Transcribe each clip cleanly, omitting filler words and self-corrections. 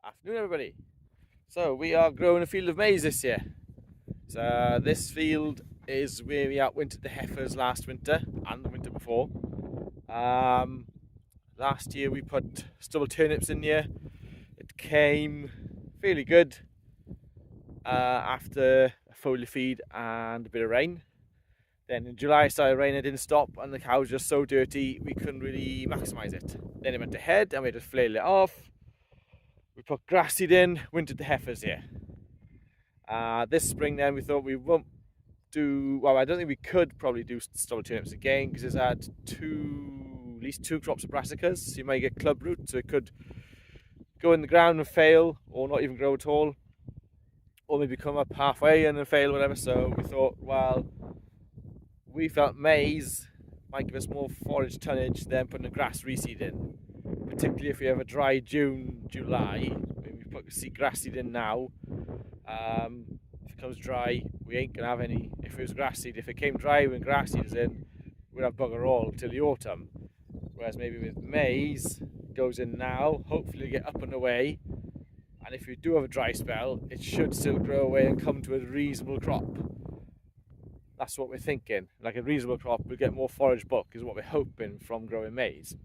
Afternoon, everybody. So we are growing a field of maize this year. So this field is where we outwintered the heifers last winter and the winter before. Last year we put stubble turnips in here. It came fairly good after a foliar feed and a bit of rain. Then in July it started raining, it didn't stop, and the cow was just so dirty we couldn't really maximise it. Then it went ahead and we just flailed it off. We put grass seed in, wintered the heifers here. This spring then we thought we won't do, well, I don't think we could probably do stubble turnips again because it's had at least two crops of brassicas, so you might get club root, so it could go in the ground and fail or not even grow at all, or maybe come up halfway and then fail, whatever. So we thought, well, we felt maize might give us more forage tonnage than putting a grass reseed in, particularly if we have a dry June, July. We put grass seed in now. If it comes dry, we ain't gonna have any. If it was grass seed, if it came dry when grass seed is in, we'd have bugger all till the autumn. Whereas maybe with maize, it goes in now, hopefully get up and away, and if you do have a dry spell, it should still grow away and come to a reasonable crop. That's what we're thinking. Like a reasonable crop, we'll get more forage bulk is what we're hoping from growing maize.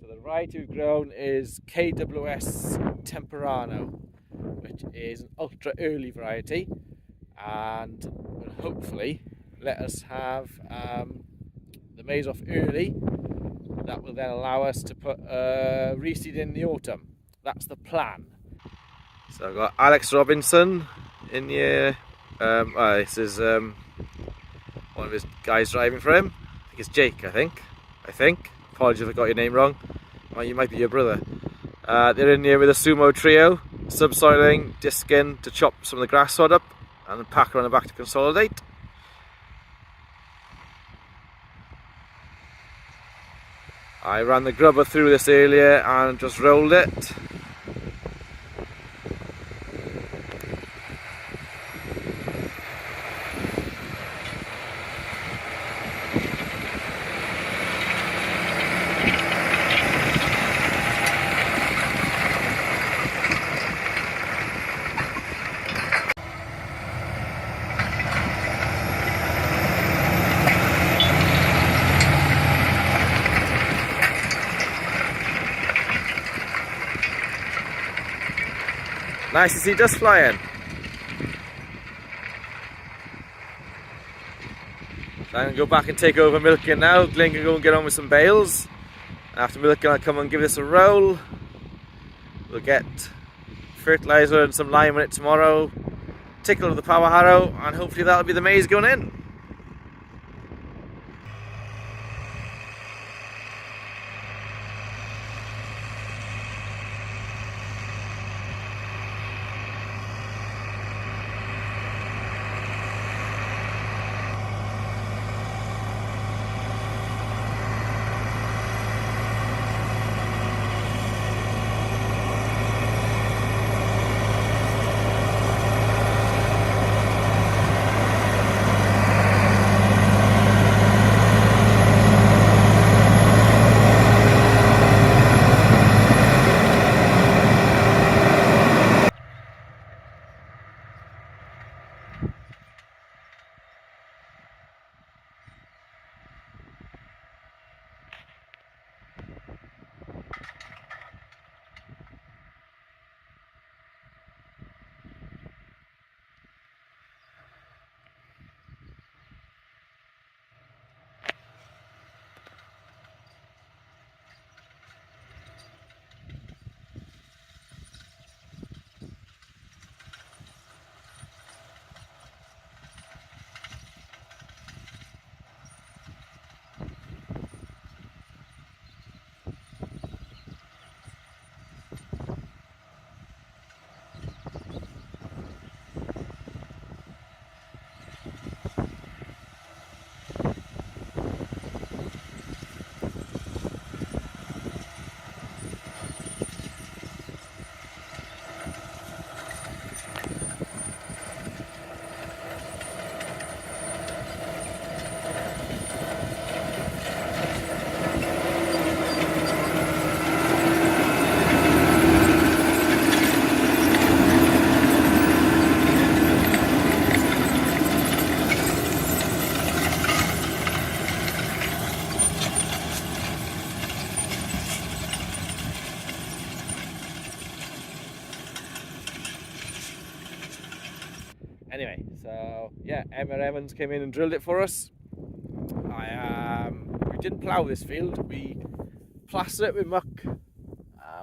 So the variety we've grown is KWS Temperano, which is an ultra early variety, and will hopefully let us have the maize off early. That will then allow us to put reseed in the autumn. That's the plan. So I've got Alex Robinson in here. This is one of his guys driving for him. I think it's Jake, I think. Apologies if I got your name wrong. Well, you might be your brother. They're in here with a sumo trio, subsoiling, disking to chop some of the grass sod up, and then pack around the back to consolidate. I ran the grubber through this earlier and just rolled it. Nice to see dust flying. So I'm going to go back and take over milking now. Glenn can go and get on with some bales. After milking, I'll come and give this a roll. We'll get fertiliser and some lime on it tomorrow. Tickle with the power harrow, and hopefully that'll be the maize going in. Anyway, so yeah, Emma Evans came in and drilled it for us. We didn't plough this field, we plastered it with muck.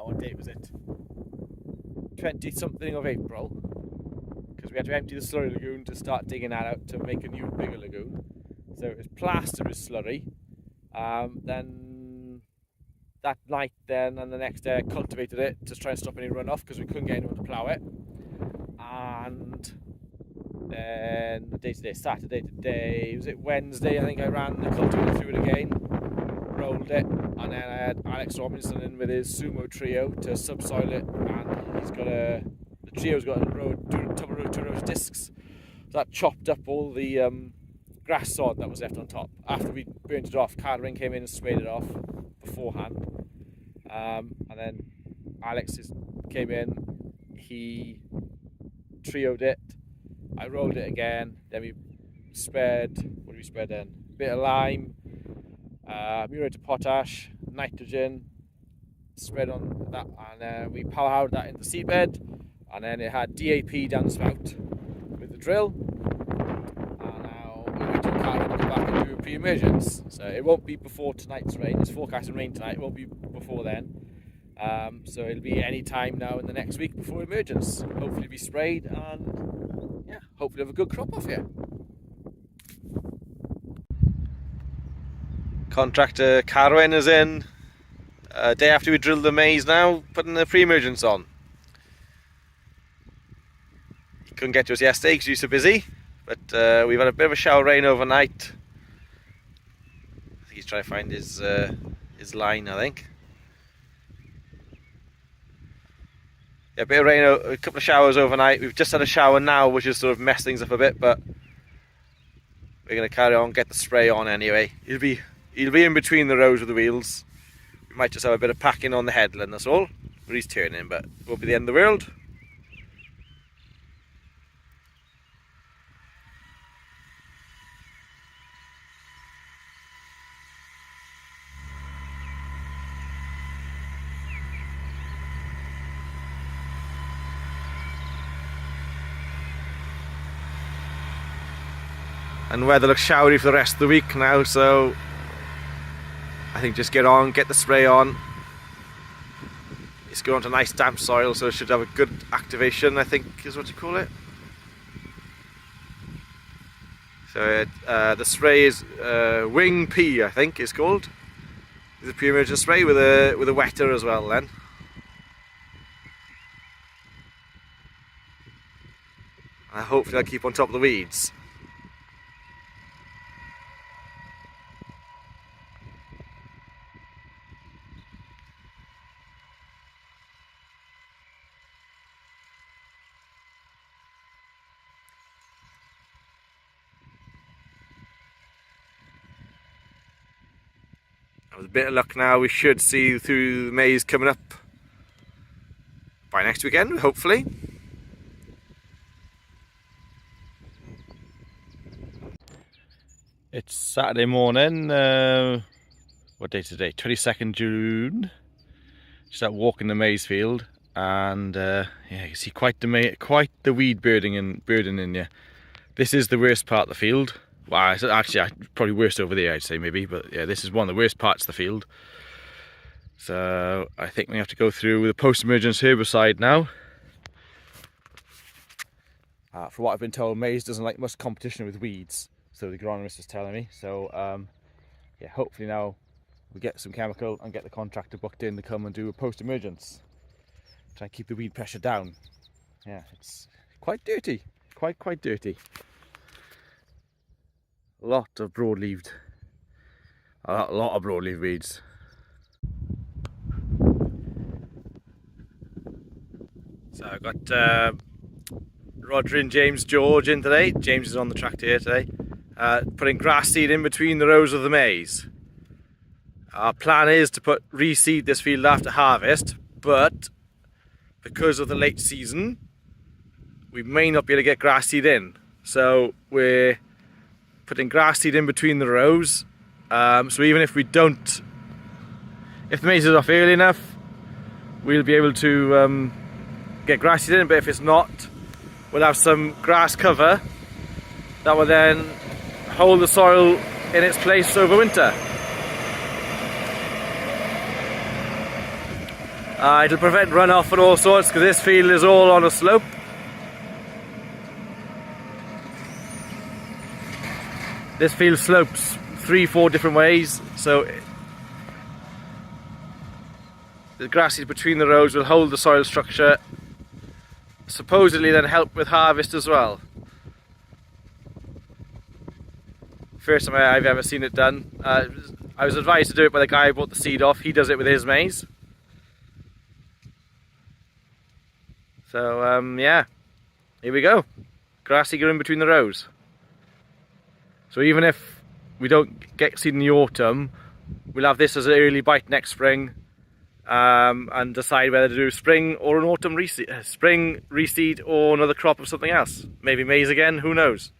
What date was it? 20 something of April, because we had to empty the slurry lagoon to start digging that out to make a new bigger lagoon. So it was plastered with slurry. Then that night and the next day I cultivated it to try and stop any runoff because we couldn't get anyone to plough it. And then the day today, Saturday today, was it Wednesday, I think I ran the cultivator through it again, rolled it, and then I had Alex Robinson in with his sumo trio to subsoil it, and the trio's got two rows of discs. So that chopped up all the grass sod that was left on top. After we burnt it off, Catherine came in and sprayed it off beforehand. And then Alex came in, he trioed it, I rolled it again, then we spread, what did we spread then? A bit of lime, muriate of potash, nitrogen, spread on that, and then we powered that into the seedbed, and then it had DAP down the spout with the drill. And now we're waiting for Karen to come back and do a pre-emergence. So it won't be before tonight's rain. It's forecasting rain tonight, it won't be before then. So it'll be any time now in the next week before emergence. Hopefully be sprayed, and yeah, hopefully have a good crop off here. Contractor Carwyn is in. Day after we drilled the maize now, putting the pre-emergence on. He couldn't get to us yesterday because he was so busy, but we've had a bit of a shower rain overnight. I think he's trying to find his line, I think. Yeah, a bit of rain, a couple of showers overnight. We've just had a shower now, which has sort of messed things up a bit, but we're going to carry on, get the spray on anyway. He'll be in between the rows of the wheels. We might just have a bit of packing on the headland, that's all, where he's turning, but it won't be the end of the world. And weather looks showery for the rest of the week now, so I think just get on, get the spray on. It's going to nice damp soil, so it should have a good activation, I think is what you call it. So the spray is Wing P, I think it's called. It's a pre-emergence spray with a wetter as well then. And hopefully I'll keep on top of the weeds. With a bit of luck now, we should see through the maize coming up by next weekend, hopefully. It's Saturday morning, what day today? 22nd June. Just out walking the maize field, and yeah, you see quite the weed burden in here. This is the worst part of the field. Well, it's actually probably worst over there, I'd say, maybe, but yeah, this is one of the worst parts of the field. So I think we have to go through with a post-emergence herbicide now. From what I've been told, maize doesn't like much competition with weeds, so the agronomist is telling me. So yeah, hopefully now we get some chemical and get the contractor booked in to come and do a post-emergence. Try and keep the weed pressure down. Yeah, it's quite dirty, quite dirty. A lot of broadleaved weeds. So I've got Roger and James George in today. James is on the tractor here today, putting grass seed in between the rows of the maize. Our plan is to reseed this field after harvest, but because of the late season, we may not be able to get grass seed in. So we're putting grass seed in between the rows, so even if if the maize is off early enough, we'll be able to get grass seed in, but if it's not, we'll have some grass cover that will then hold the soil in its place over winter. It'll prevent runoff and all sorts because this field is all on a slope. This field slopes 3-4 different ways, so the grasses between the rows will hold the soil structure, supposedly then help with harvest as well. First time I've ever seen it done. I was advised to do it by the guy who bought the seed off. He does it with his maize. So yeah, here we go. Grassy growing between the rows. So even if we don't get seed in the autumn, we'll have this as an early bite next spring, and decide whether to do spring or an autumn reseed, spring reseed or another crop of something else. Maybe maize again, who knows?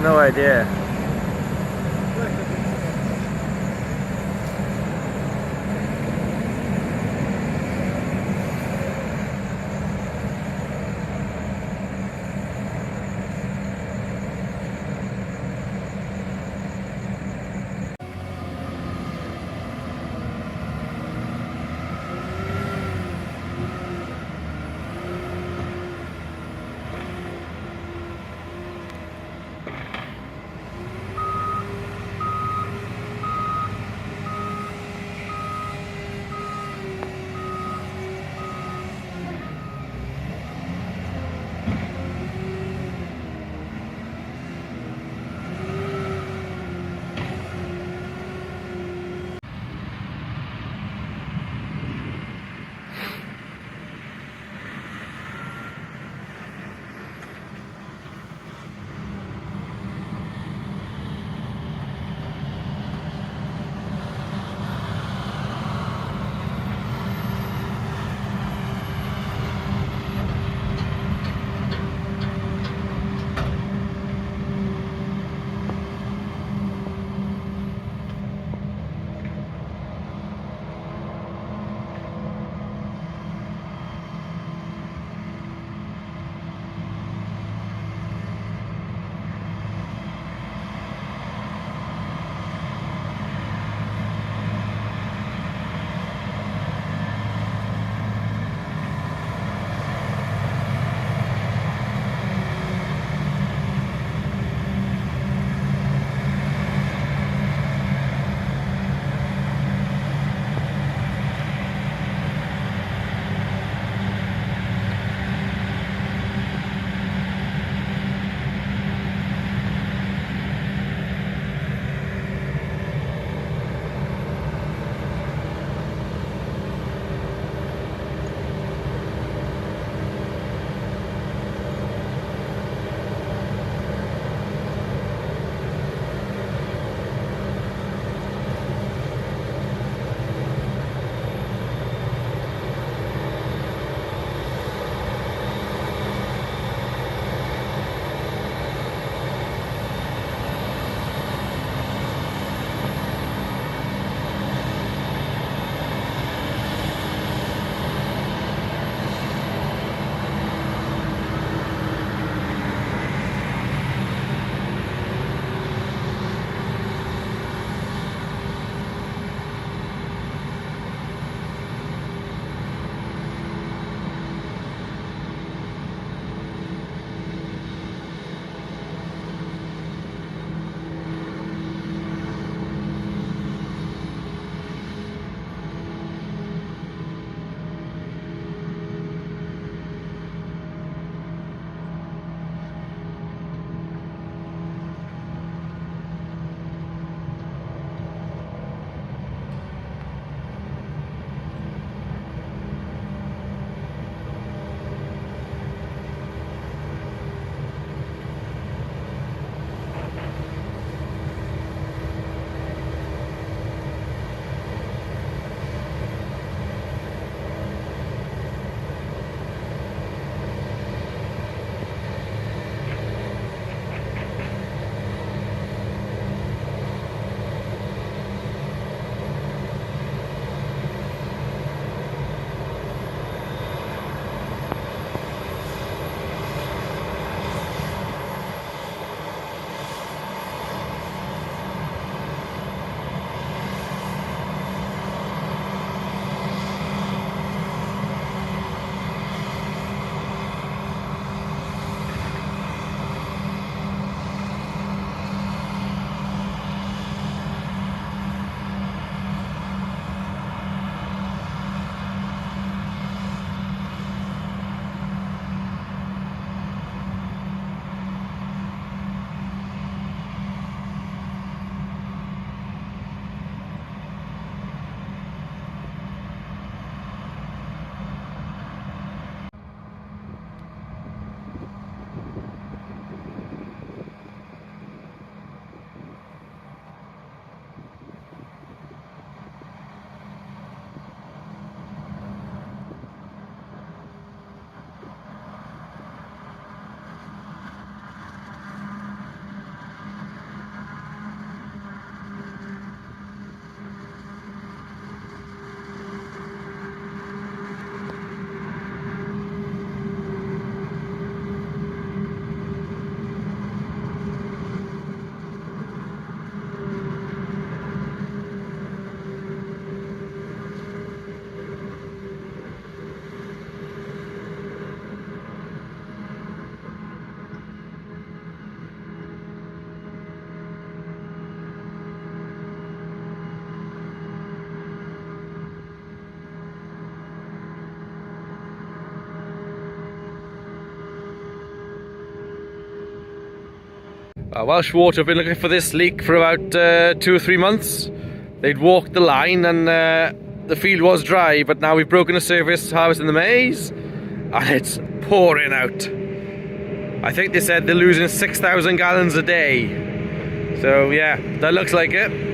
No idea. Welsh Water have been looking for this leak for about 2 or 3 months. They'd walked the line and the field was dry, but now we've broken the surface harvesting the maize and it's pouring out. I think they said they're losing 6,000 gallons a day. So yeah, that looks like it.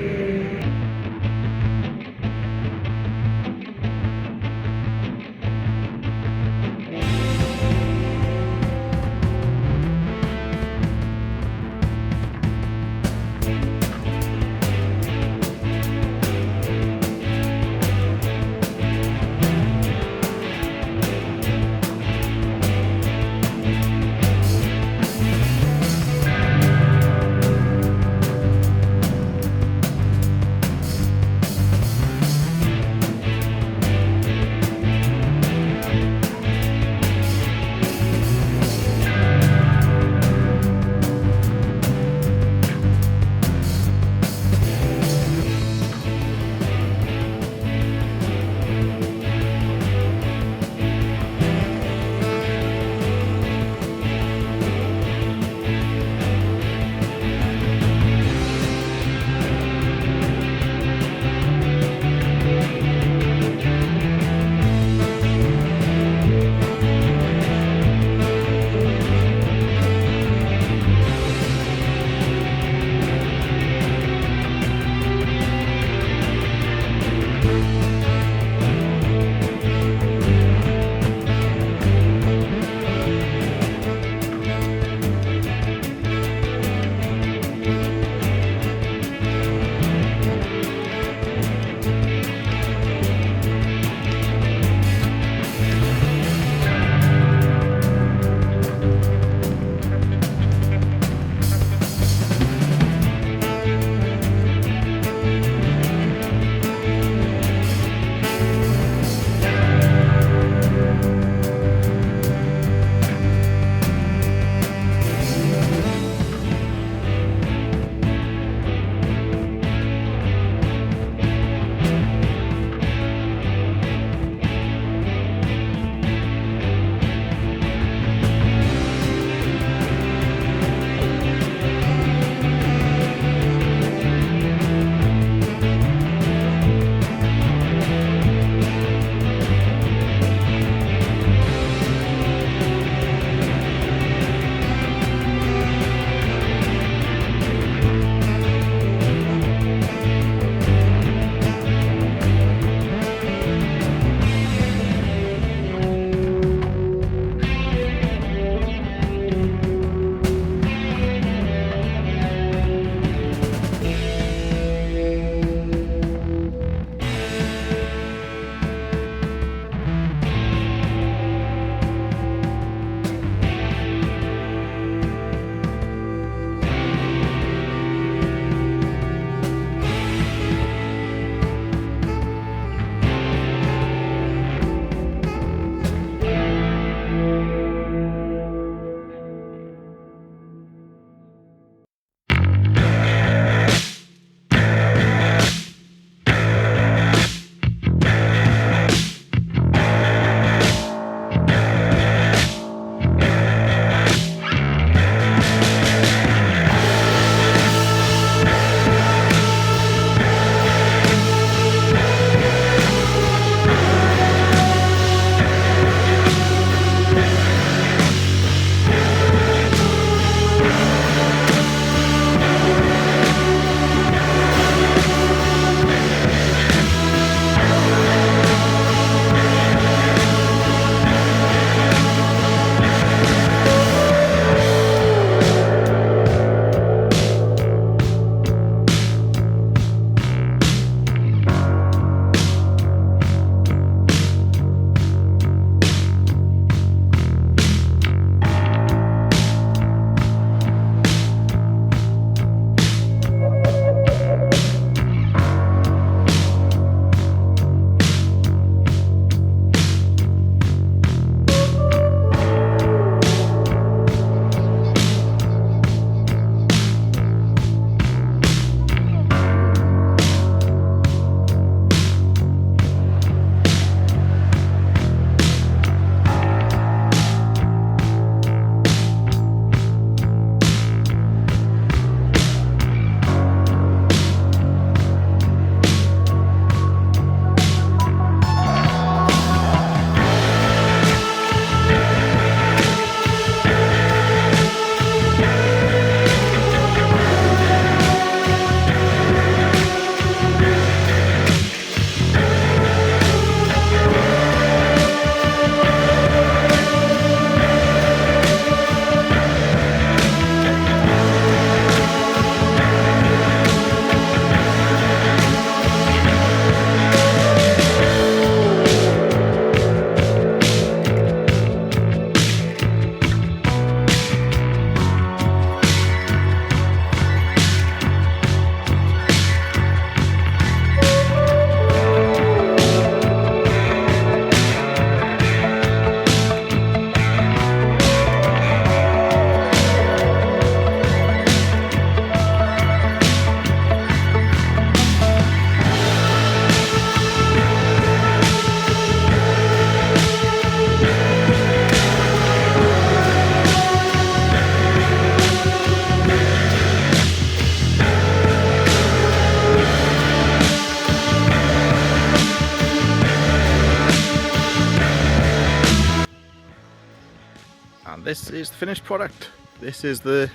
this is the finished product. This is the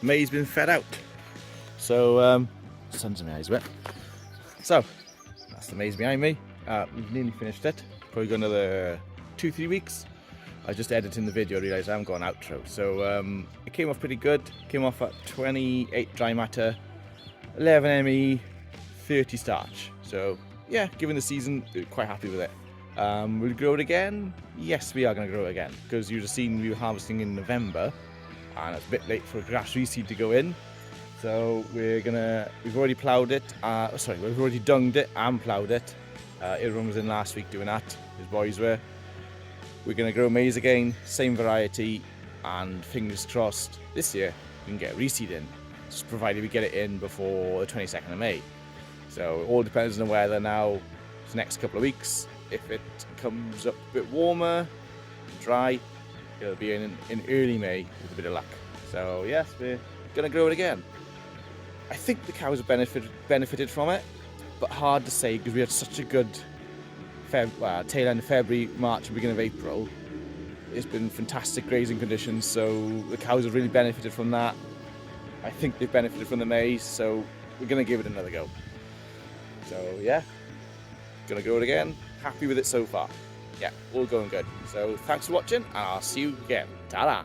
maize been fed out. So, sun's in my eyes wet. So, that's the maize behind me. We've nearly finished it. Probably got another 2-3 weeks. I was just editing the video, realised I haven't got an outro. So, it came off pretty good. Came off at 28 dry matter, 11 ME, 30 starch. So, yeah, given the season, we're quite happy with it. Will we grow it again? Yes, we are going to grow it again, because you've just seen we were harvesting in November, and it's a bit late for grass reseed to go in. So we've already ploughed it, we've already dunged it and ploughed it. Everyone was in last week doing that, his boys were. We're going to grow maize again, same variety, and fingers crossed this year we can get reseed in, just provided we get it in before the 22nd of May. So it all depends on the weather now, the next couple of weeks. If it comes up a bit warmer, dry, it'll be in early May with a bit of luck. So yes, we're going to grow it again. I think the cows have benefited from it, but hard to say because we had such a good tail end of February, March, and beginning of April. It's been fantastic grazing conditions, so the cows have really benefited from that. I think they've benefited from the maize, so we're going to give it another go. So yeah, going to grow it again. Happy with it so far. Yeah, all going good. So thanks for watching, and I'll see you again. Ta-da!